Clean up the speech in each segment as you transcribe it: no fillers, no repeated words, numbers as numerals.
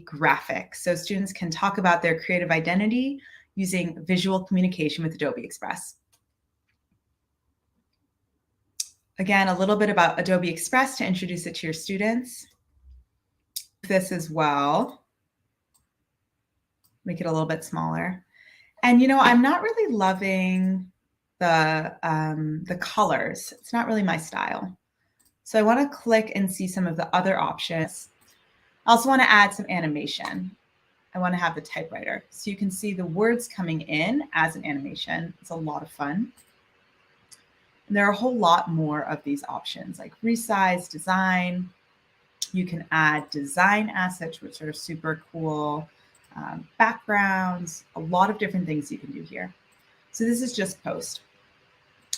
graphic. So students can talk about their creative identity using visual communication with Adobe Express. Again, a little bit about Adobe Express to introduce it to your students. This as well. Make it a little bit smaller. And I'm not really loving the colors. It's not really my style. So I want to click and see some of the other options. I also want to add some animation. I want to have the typewriter. So you can see the words coming in as an animation. It's a lot of fun. And there are a whole lot more of these options like resize, design. You can add design assets, which are super cool. Backgrounds, a lot of different things you can do here. So this is just post.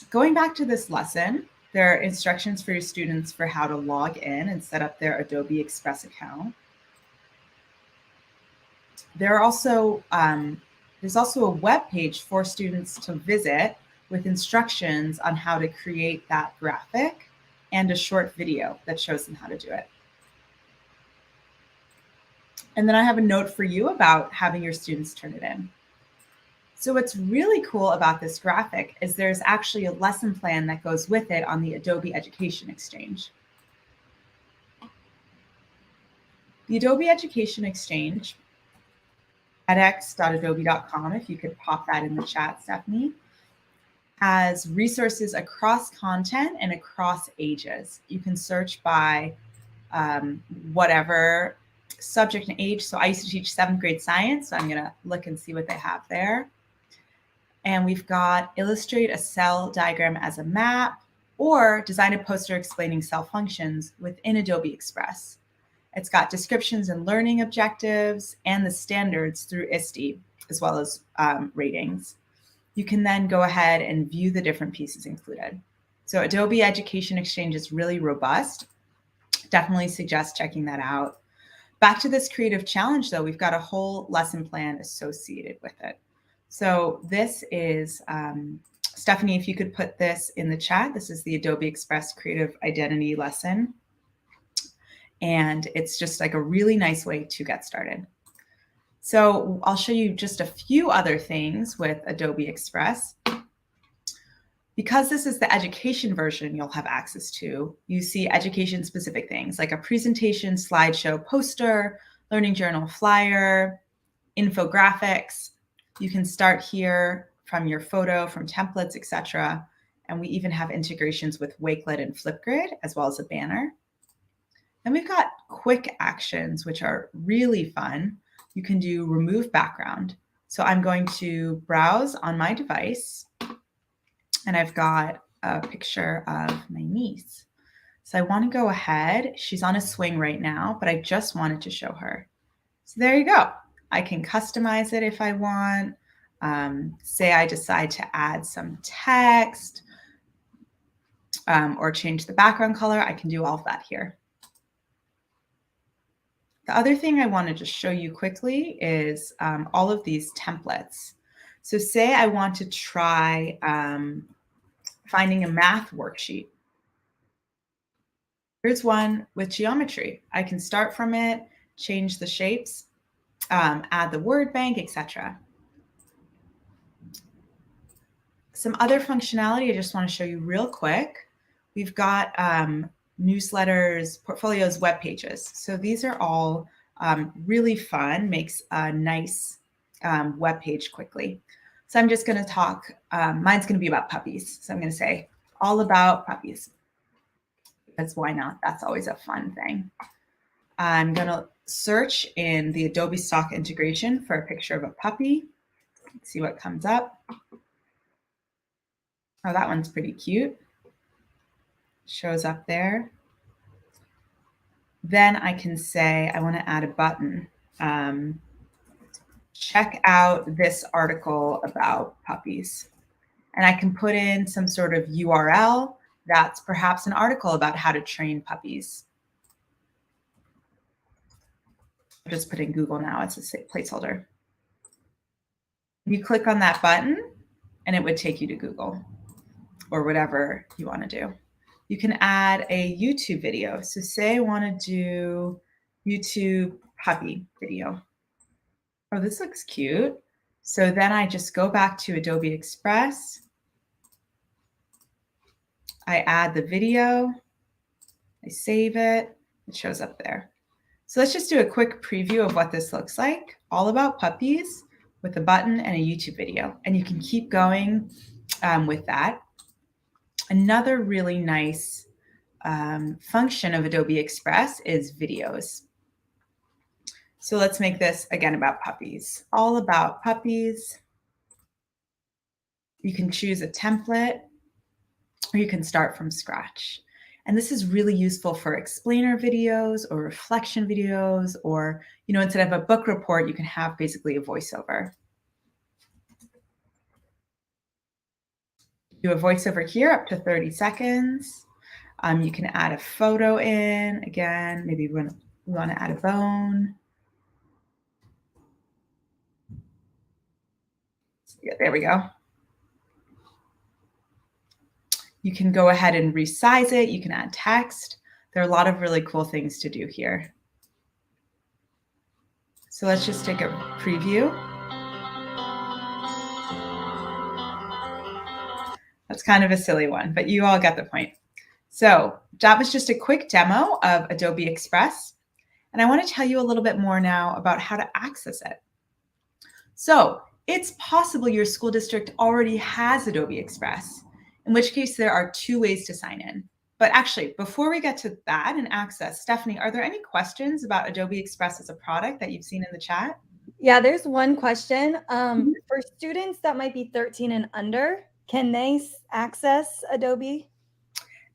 Going back to this lesson, there are instructions for your students for how to log in and set up their Adobe Express account. There's also a web page for students to visit with instructions on how to create that graphic and a short video that shows them how to do it. And then I have a note for you about having your students turn it in. So what's really cool about this graphic is there's actually a lesson plan that goes with it on the Adobe Education Exchange. The Adobe Education Exchange, edx.adobe.com, if you could pop that in the chat, Stephanie, has resources across content and across ages. You can search by whatever subject and age. So I used to teach 7th grade science, so I'm going to look and see what they have there. And we've got illustrate a cell diagram as a map or design a poster explaining cell functions within Adobe Express. It's got descriptions and learning objectives and the standards through ISTE, as well as ratings. You can then go ahead and view the different pieces included. So Adobe Education Exchange is really robust. Definitely suggest checking that out. Back to this creative challenge, though, we've got a whole lesson plan associated with it. So this is, Stephanie, if you could put this in the chat, this is the Adobe Express Creative Identity lesson. And it's just like a really nice way to get started. So I'll show you just a few other things with Adobe Express. Because this is the education version you'll have access to, you see education-specific things like a presentation, slideshow, poster, learning journal flyer, infographics. You can start here from your photo, from templates, etc. And we even have integrations with Wakelet and Flipgrid, as well as a banner. Then we've got quick actions, which are really fun. You can do remove background. So I'm going to browse on my device, and I've got a picture of my niece. So I want to go ahead. She's on a swing right now, but I just wanted to show her. So there you go. I can customize it if I want. Say I decide to add some text or change the background color. I can do all of that here. The other thing I wanted to show you quickly is all of these templates. So say I want to try finding a math worksheet. Here's one with geometry. I can start from it, change the shapes, add the word bank, etc. Some other functionality I just want to show you real quick. We've got newsletters, portfolios, web pages. So these are all really fun, makes a nice web page quickly. So I'm just going to talk, mine's going to be about puppies. So I'm going to say all about puppies. Because why not? That's always a fun thing. I'm going to search in the Adobe Stock integration for a picture of a puppy. Let's see what comes up. Oh, that one's pretty cute. Shows up there. Then I can say I want to add a button. Check out this article about puppies. And I can put in some sort of URL that's perhaps an article about how to train puppies. I'll just put in Google now as a placeholder. You click on that button and it would take you to Google or whatever you want to do. You can add a YouTube video. So say I want to do YouTube puppy video. Oh, this looks cute. So then I just go back to Adobe Express. I add the video. I save it. It shows up there. So let's just do a quick preview of what this looks like. All about puppies with a button and a YouTube video. And you can keep going with that. Another really nice function of Adobe Express is videos. So let's make this again about puppies. All about puppies. You can choose a template or you can start from scratch. And this is really useful for explainer videos or reflection videos, or, instead of a book report, you can have basically a voiceover. Do a voiceover here up to 30 seconds. You can add a photo in. Again, maybe we want to add a bone. Yeah, there we go. You can go ahead and resize it. You can add text. There are a lot of really cool things to do here. So let's just take a preview. That's kind of a silly one, but you all get the point. So that was just a quick demo of Adobe Express. And I want to tell you a little bit more now about how to access it. So it's possible your school district already has Adobe Express, in which case there are two ways to sign in. But actually, before we get to that and access, Stephanie, are there any questions about Adobe Express as a product that you've seen in the chat? Yeah, there's one question. For students that might be 13 and under, can they access Adobe?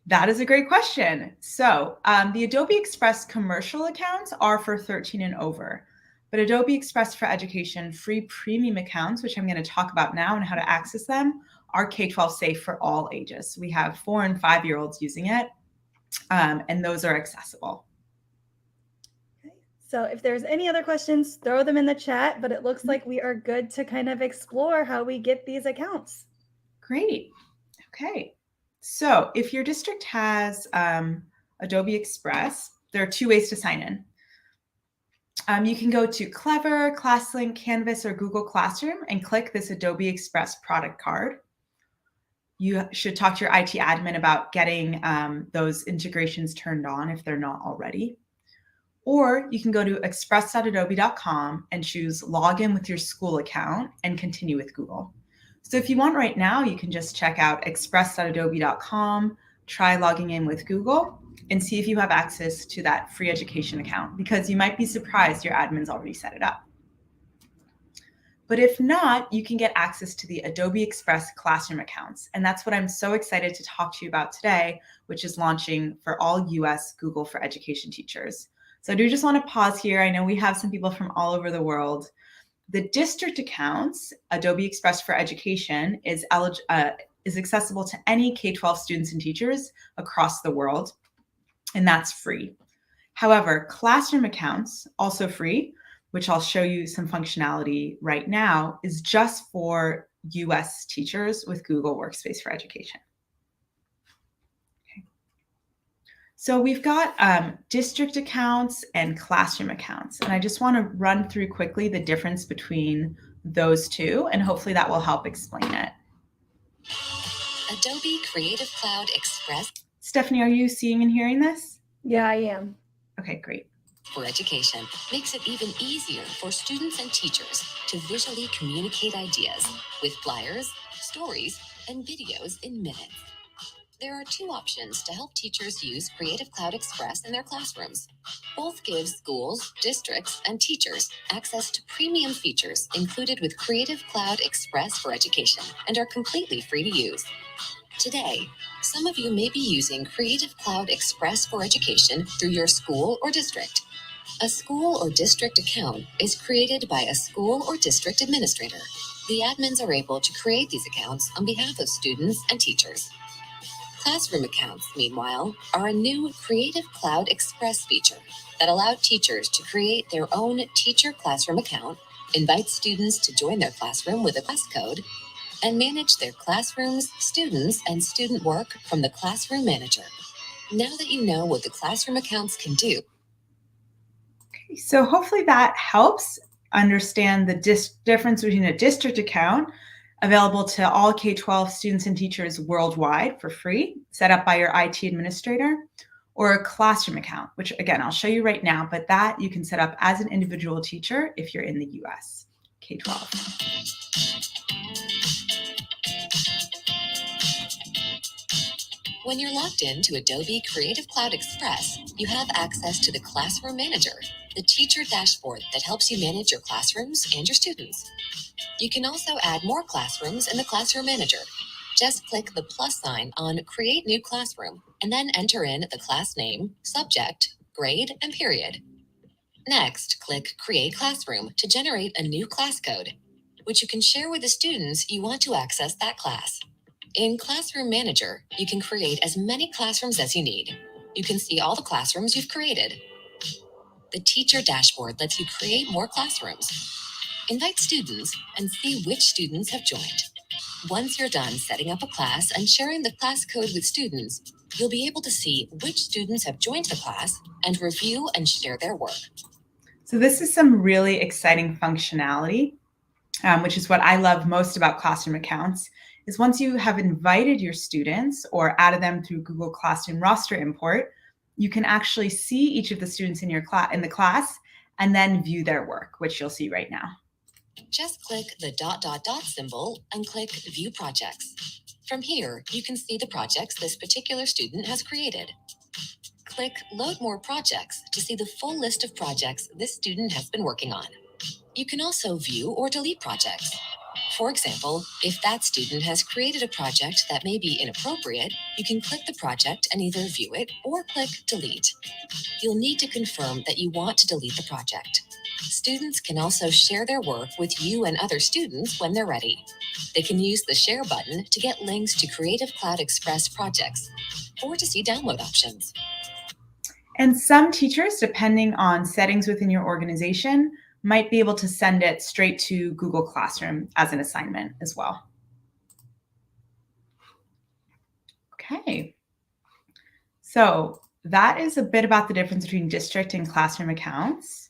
That is a great question. So the Adobe Express commercial accounts are for 13 and over. But Adobe Express for Education free premium accounts, which I'm going to talk about now and how to access them, are K-12 safe for all ages. We have 4 and 5-year-olds using it, and those are accessible. Okay. So if there's any other questions, throw them in the chat, but it looks like we are good to kind of explore how we get these accounts. Great. Okay. So if your district has Adobe Express, there are two ways to sign in. You can go to Clever, ClassLink, Canvas, or Google Classroom and click this Adobe Express product card. You should talk to your IT admin about getting those integrations turned on if they're not already. Or you can go to express.adobe.com and choose login with your school account and continue with Google. So if you want right now, you can just check out express.adobe.com, try logging in with Google, and see if you have access to that free education account, because you might be surprised your admin's already set it up. But if not, you can get access to the Adobe Express Classroom accounts. And that's what I'm so excited to talk to you about today, which is launching for all US Google for Education teachers. So I do just want to pause here. I know we have some people from all over the world. The district accounts, Adobe Express for Education, is accessible to any K-12 students and teachers across the world, and that's free. However, classroom accounts, also free, which I'll show you some functionality right now, is just for US teachers with Google Workspace for Education. Okay. So we've got district accounts and classroom accounts, and I just want to run through quickly the difference between those two, and hopefully that will help explain it. Adobe Creative Cloud Express. Stephanie, are you seeing and hearing this? Yeah, I am. Okay, great. For Education makes it even easier for students and teachers to visually communicate ideas with flyers, stories, and videos in minutes. There are two options to help teachers use Creative Cloud Express in their classrooms. Both give schools, districts, and teachers access to premium features included with Creative Cloud Express for Education and are completely free to use. Today, some of you may be using Creative Cloud Express for Education through your school or district. A school or district account is created by a school or district administrator. The admins are able to create these accounts on behalf of students and teachers. Classroom accounts, meanwhile, are a new Creative Cloud Express feature that allow teachers to create their own teacher classroom account, invite students to join their classroom with a class code, and manage their classrooms, students, and student work from the Classroom Manager. Now that you know what the classroom accounts can do. So hopefully that helps understand the difference between a district account available to all K-12 students and teachers worldwide for free, set up by your IT administrator, or a classroom account, which again, I'll show you right now, but that you can set up as an individual teacher if you're in the US, K-12. When you're logged into Adobe Creative Cloud Express, you have access to the Classroom Manager, the teacher dashboard that helps you manage your classrooms and your students. You can also add more classrooms in the Classroom Manager. Just click the plus sign on Create New Classroom and then enter in the class name, subject, grade, and period. Next, click Create Classroom to generate a new class code, which you can share with the students you want to access that class. In Classroom Manager, you can create as many classrooms as you need. You can see all the classrooms you've created. The Teacher Dashboard lets you create more classrooms. Invite students and see which students have joined. Once you're done setting up a class and sharing the class code with students, you'll be able to see which students have joined the class and review and share their work. So this is some really exciting functionality, which is what I love most about classroom accounts, is once you have invited your students or added them through Google Classroom roster import, you can actually see each of the students in the class and then view their work, which you'll see right now. Just click the ... symbol and click View Projects. From here, you can see the projects this particular student has created. Click Load More Projects to see the full list of projects this student has been working on. You can also view or delete projects. For example, if that student has created a project that may be inappropriate, you can click the project and either view it or click Delete. You'll need to confirm that you want to delete the project. Students can also share their work with you and other students when they're ready. They can use the Share button to get links to Creative Cloud Express projects or to see download options. And some teachers, depending on settings within your organization, might be able to send it straight to Google Classroom as an assignment as well. Okay, so that is a bit about the difference between district and classroom accounts.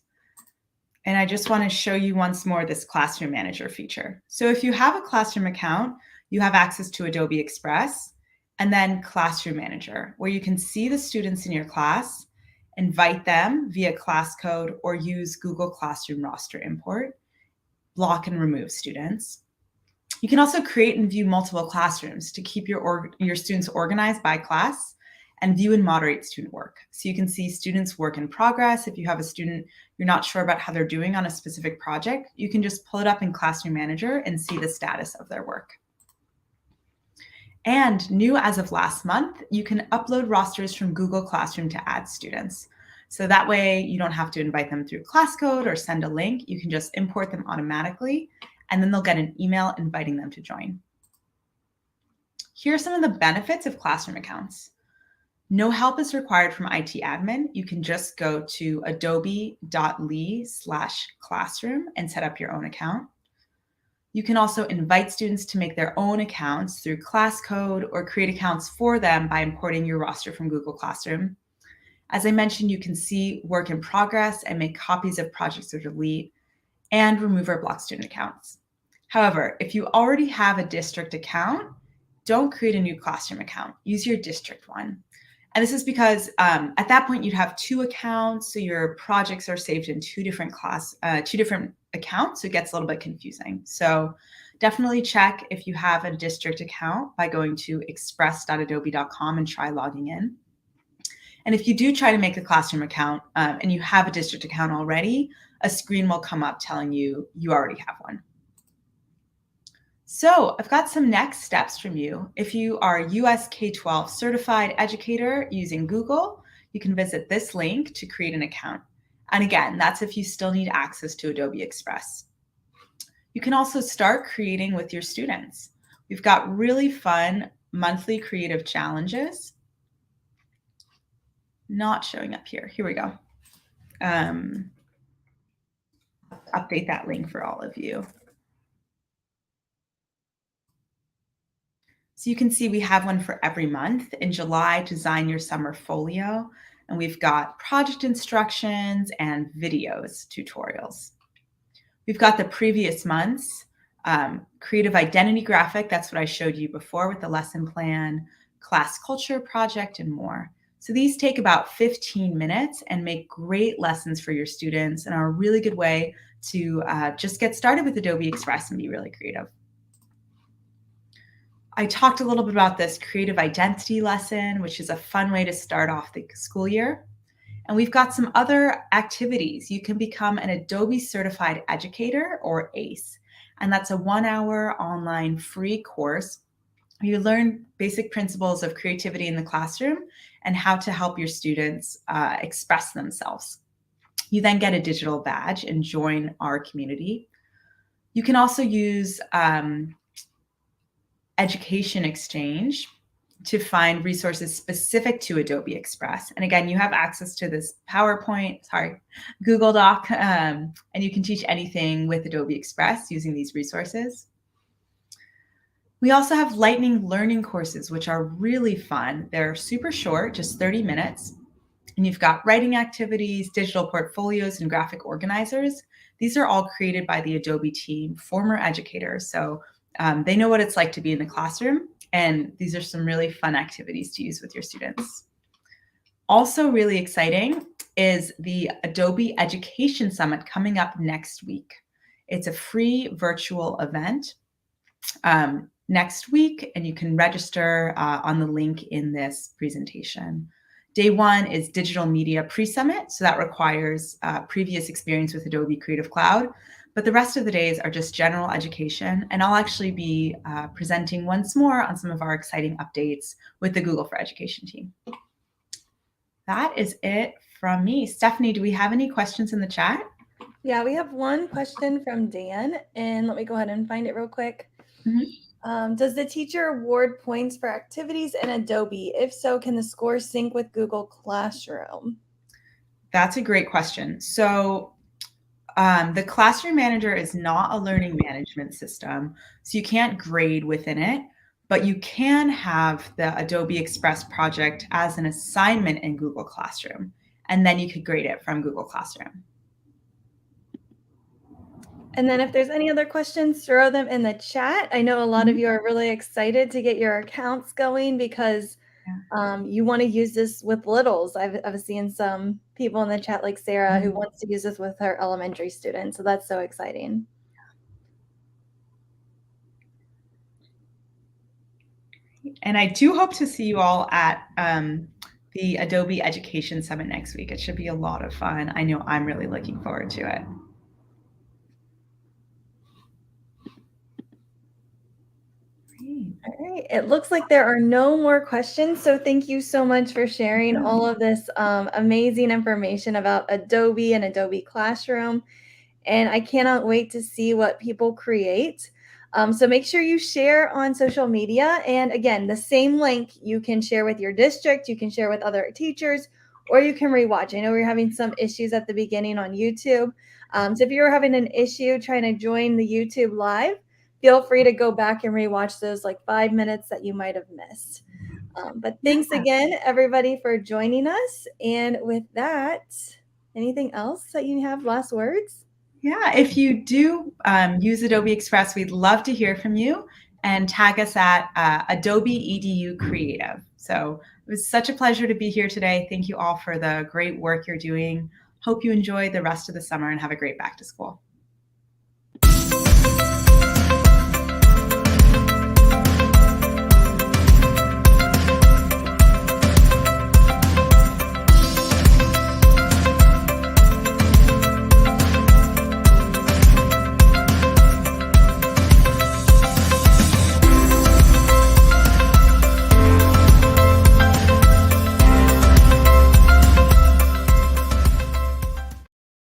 And I just want to show you once more this Classroom Manager feature. So if you have a classroom account, you have access to Adobe Express and then Classroom Manager, where you can see the students in your class, invite them via class code, or use Google Classroom roster import, block and remove students. You can also create and view multiple classrooms to keep your students organized by class and view and moderate student work. So you can see students' work in progress. If you have a student you're not sure about how they're doing on a specific project, you can just pull it up in Classroom Manager and see the status of their work. And new as of last month, you can upload rosters from Google Classroom to add students. So that way you don't have to invite them through class code or send a link. You can just import them automatically, and then they'll get an email inviting them to join. Here are some of the benefits of classroom accounts. No help is required from IT admin. You can just go to adobe.ly/classroom and set up your own account. You can also invite students to make their own accounts through class code or create accounts for them by importing your roster from Google Classroom. As I mentioned, you can see work in progress and make copies of projects or delete, and remove or block student accounts. However, if you already have a district account, don't create a new classroom account. Use your district one. And this is because at that point you'd have two accounts, so your projects are saved in two different accounts, so it gets a little bit confusing. So definitely check if you have a district account by going to express.adobe.com and try logging in. And if you do try to make a classroom account and you have a district account already, a screen will come up telling you you already have one. So I've got some next steps from you. If you are a US K-12 certified educator using Google, you can visit this link to create an account. And again, that's if you still need access to Adobe Express. You can also start creating with your students. We've got really fun monthly creative challenges. Not showing up here. Here we go. Update that link for all of you. So you can see we have one for every month. In July, design your summer folio. And we've got project instructions and videos, tutorials. We've got the previous month's creative identity graphic. That's what I showed you before with the lesson plan, class culture project, and more. So these take about 15 minutes and make great lessons for your students and are a really good way to just get started with Adobe Express and be really creative. I talked a little bit about this creative identity lesson, which is a fun way to start off the school year. And we've got some other activities. You can become an Adobe Certified Educator, or ACE. And that's a 1-hour online free course. You learn basic principles of creativity in the classroom and how to help your students express themselves. You then get a digital badge and join our community. You can also use Education Exchange to find resources specific to Adobe Express. And again, you have access to this Google Doc, and you can teach anything with Adobe Express using these resources. We also have lightning learning courses, which are really fun. They're super short, just 30 minutes. And you've got writing activities, digital portfolios, and graphic organizers. These are all created by the Adobe team, former educators. So they know what it's like to be in the classroom. And these are some really fun activities to use with your students. Also really exciting is the Adobe Education Summit coming up next week. It's a free virtual event next week, and you can register on the link in this presentation. Day one is Digital Media Pre-Summit, so that requires previous experience with Adobe Creative Cloud. But the rest of the days are just general education, and I'll actually be presenting once more on some of our exciting updates with the Google for Education team. That is it from me. Stephanie, do we have any questions in the chat? Yeah, we have one question from Dan, and let me go ahead and find it real quick. Does the teacher award points for activities in Adobe? If so, can the score sync with Google Classroom? That's a great question. So the Classroom Manager is not a learning management system, so you can't grade within it, but you can have the Adobe Express project as an assignment in Google Classroom, and then you could grade it from Google Classroom. And then if there's any other questions, throw them in the chat. I know a lot of you are really excited to get your accounts going because you want to use this with littles. I've seen some people in the chat like Sarah who wants to use this with her elementary students. So that's so exciting. And I do hope to see you all at the Adobe Education Summit next week. It should be a lot of fun. I know I'm really looking forward to it. All right, it looks like there are no more questions. So thank you so much for sharing all of this amazing information about Adobe and Adobe Classroom. And I cannot wait to see what people create. So make sure you share on social media. And again, the same link you can share with your district, you can share with other teachers, or you can rewatch. I know we're having some issues at the beginning on YouTube. So if you're having an issue trying to join the YouTube live, feel free to go back and rewatch those like 5 minutes that you might have missed. But thanks again, everybody, for joining us. And with that, anything else that you have, last words? Yeah, if you do use Adobe Express, we'd love to hear from you, and tag us at Adobe EDU Creative. So it was such a pleasure to be here today. Thank you all for the great work you're doing. Hope you enjoy the rest of the summer and have a great back to school.